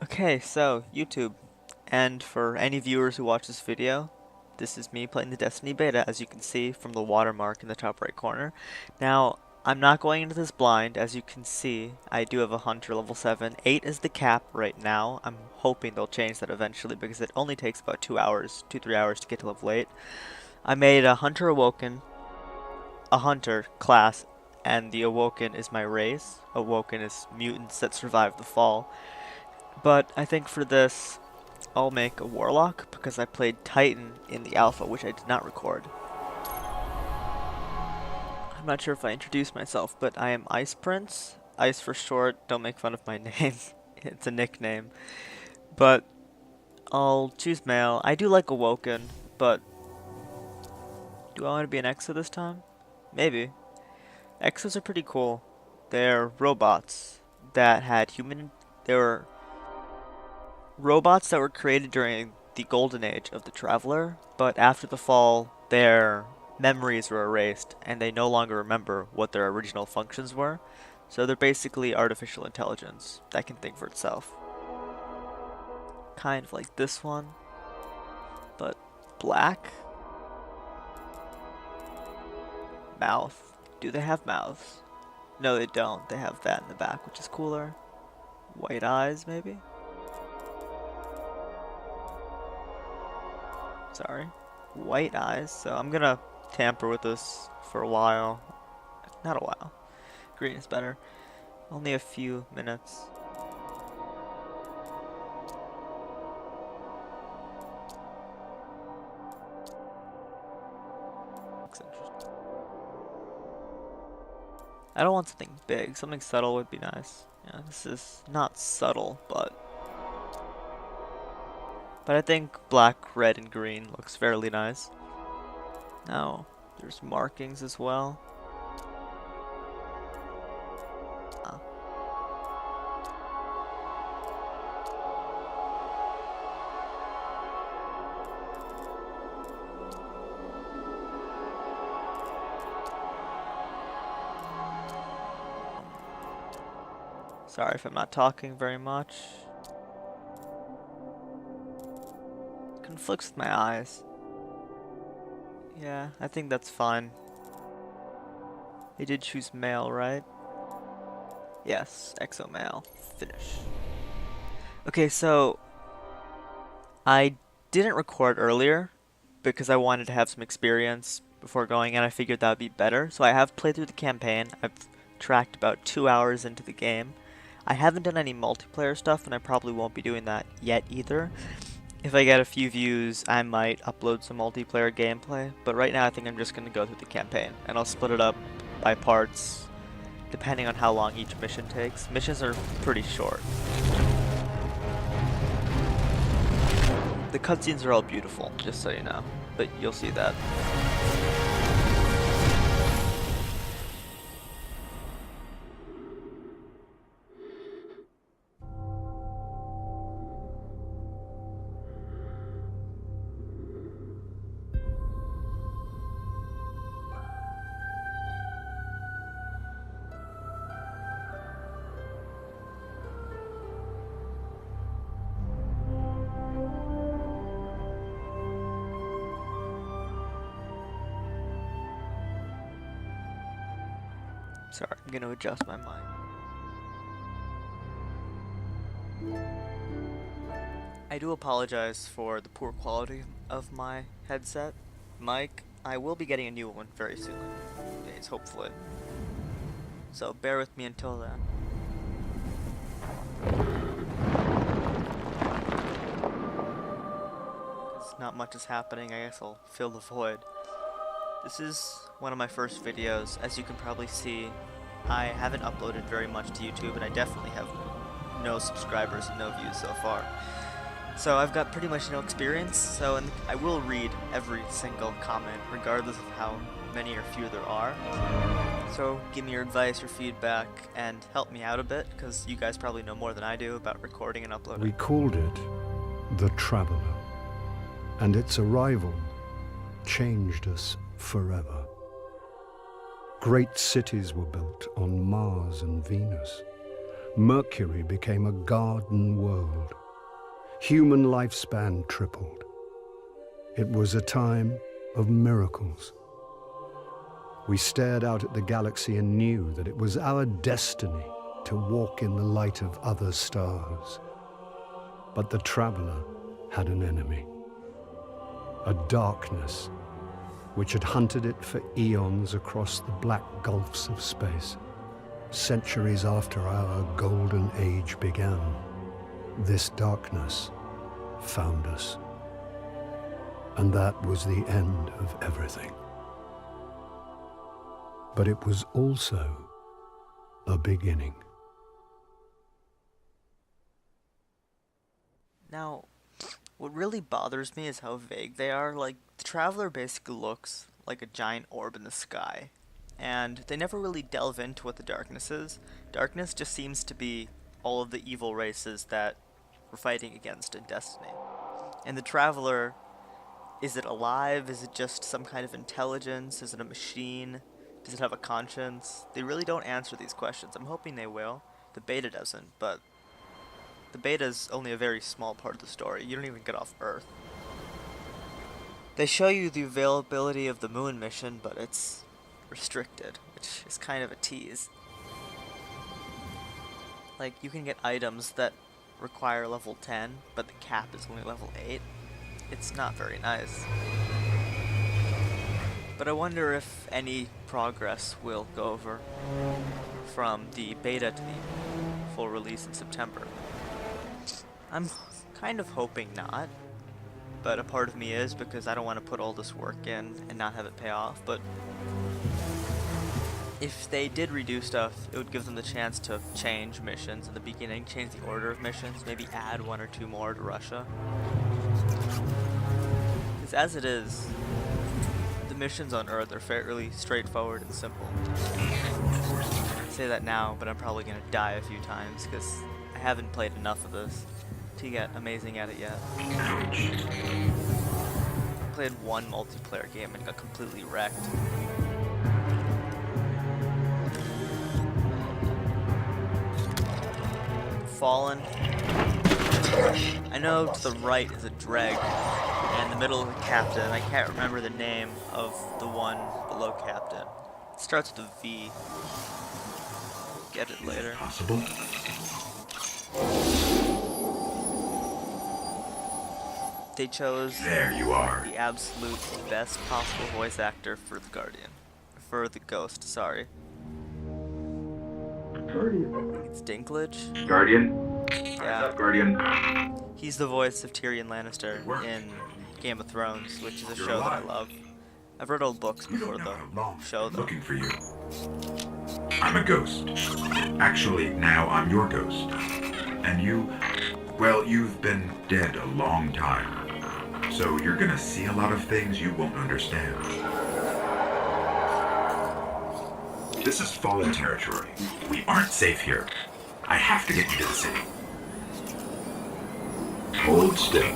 Okay, so YouTube, and for any viewers who watch this video, this is me playing the Destiny beta, as you can see from the watermark in the top right corner. Now, I'm not going into this blind. As you can see, I do have a hunter level 7. 8 is the cap right now. I'm hoping they'll change that eventually because it only takes about 2 hours, 2-3 hours to get to level 8. I made a hunter awoken, a hunter class, and the awoken is my race. Awoken is mutants that survive the fall. But I think for this, I'll make a warlock because I played Titan in the alpha, which I did not record. I'm not sure if I introduced myself, but I am Ice Prince. Ice for short, don't make fun of my name. It's a nickname. But I'll choose male. I do like Awoken, but do I want to be an Exo this time? Maybe. Exos are pretty cool. They're robots that had they were robots that were created during the golden age of the Traveler, but after the fall, their memories were erased, and they no longer remember what their original functions were. So they're basically artificial intelligence that can think for itself. Kind of like this one, but black. Mouth. Do they have mouths? No, they don't. They have that in the back, which is cooler. White eyes, maybe? Sorry. White eyes. So I'm gonna tamper with this for a while. Not a while. Green is better. Only a few minutes. Looks interesting. I don't want something big. Something subtle would be nice. Yeah, this is not subtle, but I think black, red, and green looks fairly nice. Now, there's markings as well. Ah. Sorry if I'm not talking very much. Conflicts with my eyes. Yeah, I think that's fine. They did choose male, right? Yes, exo male. Finish. Okay, so I didn't record earlier because I wanted to have some experience before going, and I figured that would be better. So I have played through the campaign. I've tracked about 2 hours into the game. I haven't done any multiplayer stuff, and I probably won't be doing that yet either. If I get a few views, I might upload some multiplayer gameplay, but right now I think I'm just going to go through the campaign, and I'll split it up by parts, depending on how long each mission takes. Missions are pretty short. The cutscenes are all beautiful, just so you know, but you'll see that. Sorry, I'm going to adjust my mic. I do apologize for the poor quality of my headset mic. I will be getting a new one very soon, in a few days, hopefully. So bear with me until then. Because not much is happening, I guess I'll fill the void. This is one of my first videos. As you can probably see, I haven't uploaded very much to YouTube, and I definitely have no subscribers and no views so far. So I've got pretty much no experience, so I will read every single comment, regardless of how many or few there are. So give me your advice or feedback, and help me out a bit, because you guys probably know more than I do about recording and uploading. We called it the Traveler, and its arrival changed us forever. Great cities were built on Mars and Venus. Mercury became a garden world. Human lifespan tripled. It was a time of miracles. We stared out at the galaxy and knew that it was our destiny to walk in the light of other stars. But the traveler had an enemy, a darkness which had hunted it for eons across the black gulfs of space. Centuries after our golden age began, this darkness found us. And that was the end of everything. But it was also a beginning. Now, what really bothers me is how vague they are. Like, the Traveler basically looks like a giant orb in the sky, and they never really delve into what the darkness is. Darkness just seems to be all of the evil races that we're fighting against in Destiny. And the Traveler, is it alive? Is it just some kind of intelligence? Is it a machine? Does it have a conscience? They really don't answer these questions. I'm hoping they will. The beta doesn't, but the beta is only a very small part of the story. You don't even get off Earth. They show you the availability of the moon mission, but it's restricted, which is kind of a tease. Like, you can get items that require level 10, but the cap is only level 8. It's not very nice. But I wonder if any progress will go over from the beta to the full release in September. I'm kind of hoping not, but a part of me is, because I don't want to put all this work in and not have it pay off. But if they did redo stuff, it would give them the chance to change missions in the beginning, change the order of missions, maybe add 1 or 2 more to Russia. Because as it is, the missions on Earth are fairly straightforward and simple. I say that now, but I'm probably going to die a few times, because I haven't played enough of this to get amazing at it yet. I played one multiplayer game and got completely wrecked. Fallen. I know to the right is a Dreg, and the middle is a Captain. I can't remember the name of the one below Captain. It starts with a V. Get it later. Possible? They chose There you are. the absolute best possible voice actor for the Guardian. For the Ghost, sorry. Guardian. It's Dinklage. Guardian. Yeah. Guardian. He's the voice of Tyrion Lannister in Game of Thrones, which is a show that I love. I've read all the books You before don't know the how long show, I've been though. looking for you. I'm a ghost. Actually, now I'm your ghost. And you, well, you've been dead a long time. So you're gonna see a lot of things you won't understand. This is Fallen territory. We aren't safe here. I have to get you to the city. Hold still.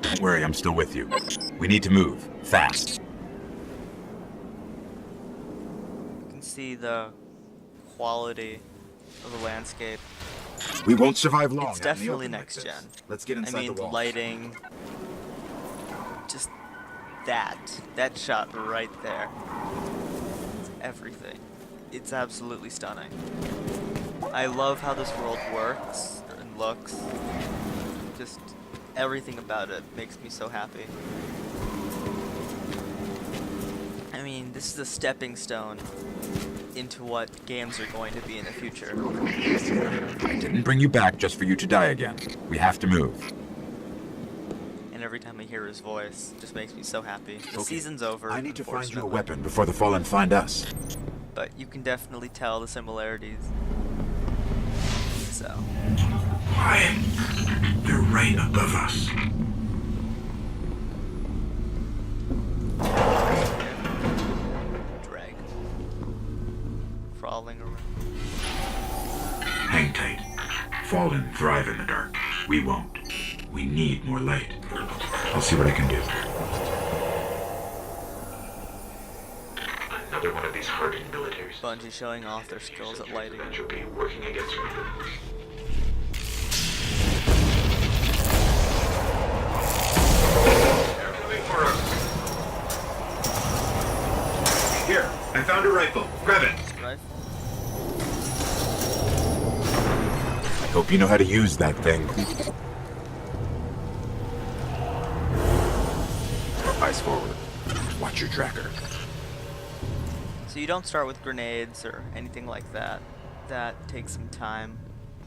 Don't worry, I'm still with you. We need to move, fast. You can see the quality of the landscape. We won't survive long. It's out in the definitely open like next this. gen. Let's get I inside mean, the walls. lighting, just that shot right there. It's everything. It's absolutely stunning. I love how this world works and looks. Just everything about it makes me so happy. I mean, this is a stepping stone into what games are going to be in the future. I didn't bring you back just for you to die again. We have to move. And every time I hear his voice, it just makes me so happy. The Okay, season's over, I need to find you a unfortunately, weapon before the Fallen find us. but you can definitely tell the similarities. So, Quiet. They're right above us. drag. Crawling around. Hang tight. Fallen thrive in the dark. We won't. We need more light. I'll see what I can do. Another one of these hardened militaries. Bungie showing off their skills at lighting. Entropy working against me. Hope you know how to use that thing. Eyes forward. Watch your tracker. So you don't start with grenades or anything like that. That takes some time.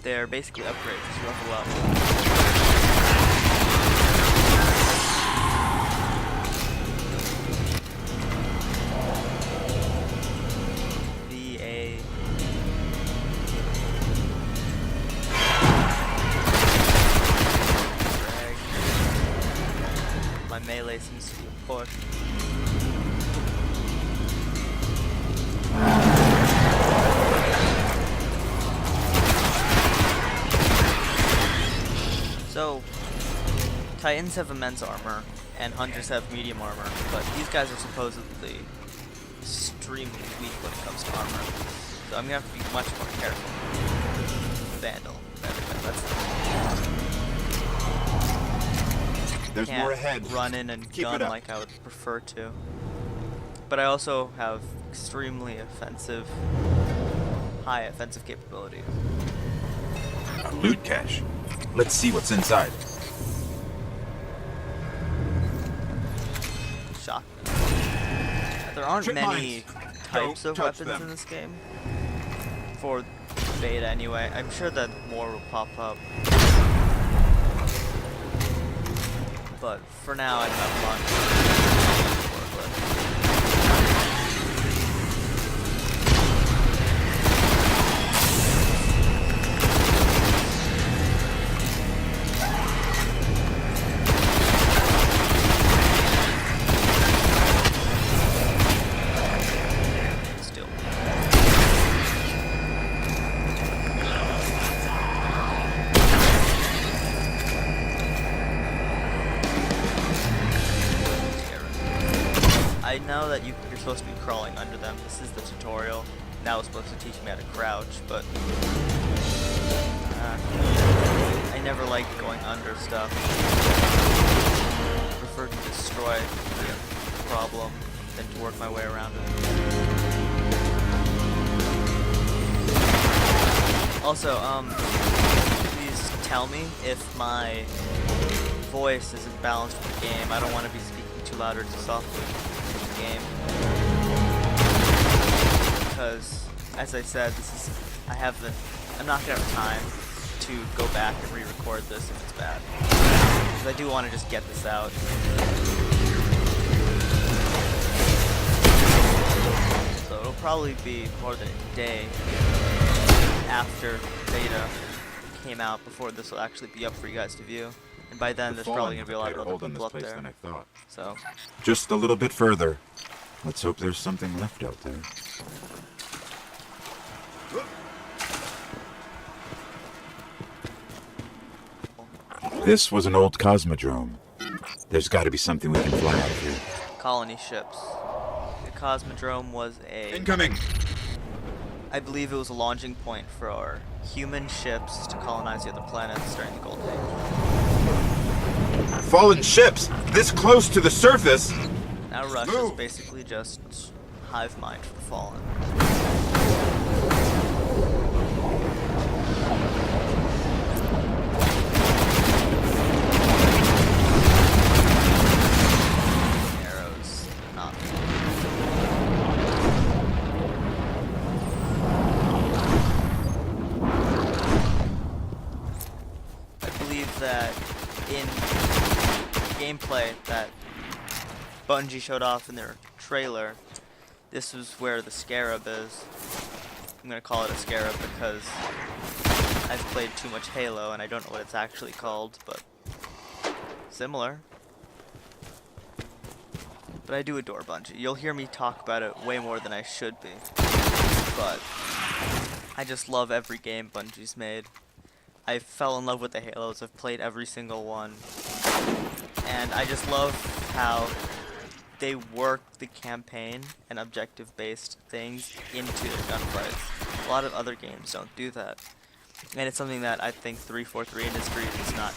They're basically upgrades as you level up. VA. My melee seems to be a push. So, Titans have immense armor, and Hunters have medium armor, but these guys are supposedly extremely weak when it comes to armor. So I'm gonna have to be much more careful. Vandal. There's Can't more ahead. run in and Keep gun it up. like I would prefer to. But I also have extremely offensive, high offensive capabilities. A loot cache. Let's see what's inside. Shotgun. There aren't Trip many mines. types Don't of touch weapons them. in this game. For beta anyway. I'm sure that more will pop up. But for now I don't have much to work with. Still. I know that you're supposed to be crawling under them. This is the tutorial. Now it's supposed to teach me how to crouch, but I never liked going under stuff. I prefer to destroy the problem than to work my way around it. Also, please tell me if my voice isn't balanced with the game. I don't want to be speaking too loud or too softly in the game. Because, as I said, I'm not gonna have time to go back and re-record this if it's bad. Because I do want to just get this out. So it'll probably be more than a day after beta came out before this will actually be up for you guys to view. And by then, there's probably going to be a lot of other people up there. So, Just a little bit further. Let's hope there's something left out there. This was an old cosmodrome. There's got to be something we can fly out of here. colony ships. The Cosmodrome was Incoming! I believe it was a launching point for our human ships to colonize the other planets during the Golden Age. Fallen ships! This close to the surface! Now Russia's Move. basically just hive mind for the Fallen. Arrows, not. I believe that in gameplay that Bungie showed off in their trailer, this was where the Scarab is. I'm gonna call it a Scarab because I've played too much Halo and I don't know what it's actually called, but similar. But I do adore Bungie. You'll hear me talk about it way more than I should be. But I just love every game Bungie's made. I fell in love with the Halos. I've played every single one. And I just love how they work the campaign and objective-based things into their gunfights. A lot of other games don't do that. And it's something that I think 343 Industries is not